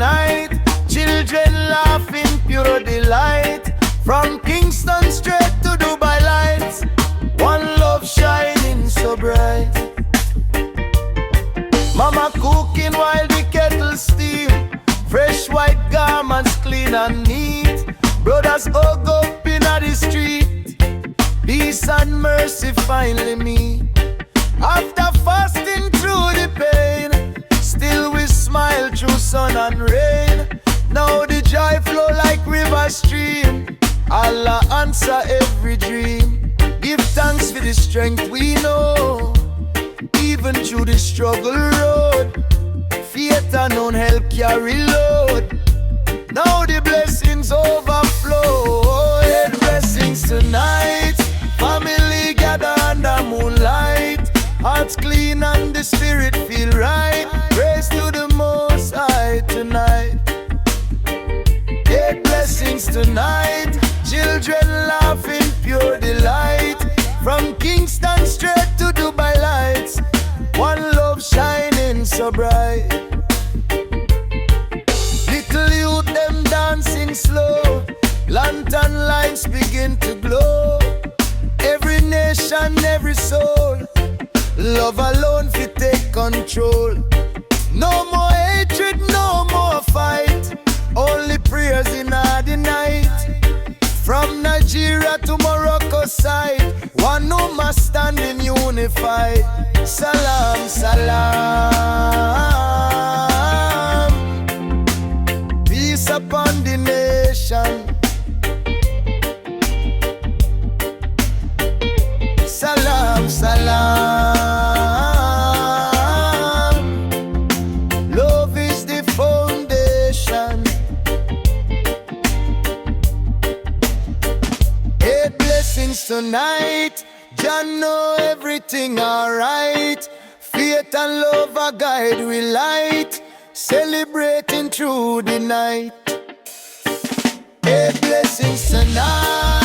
tonight. Children laughing, pure delight. From Kingston straight to Dubai lights. One love shining so bright. Mama cooking while the kettle steam. Fresh white garments clean and neat. Brothers hug up in the street. Peace and mercy finally meet. After fasting through the pain, still we smile through sun and rain. Now the joy flow like river stream. Allah answer every dream. Give thanks for the strength we know. Even through the struggle road, faith and own help carry load. Now the blessings overflow. Head blessings tonight. Family gather under moonlight. Hearts clean and the spirit feel right. Praise to the Most High tonight. Head blessings tonight. Children laughing, pure delight. From Kingston straight to Dubai lights. One love shining so bright. Little youth them dancing slow. Lantern lights begin to glow. Every nation, every soul. Love alone fi take control. No more hatred, no more fight. Only prayers in the night. From Nigeria to Morocco side, one Ummah standing unified. Salam, salam. Peace upon the nation. Salam, salam. Love is the foundation. Eight blessings tonight. Jah know everything alright. Faith and love a guide we light. Celebrating through the night. Eight blessings tonight.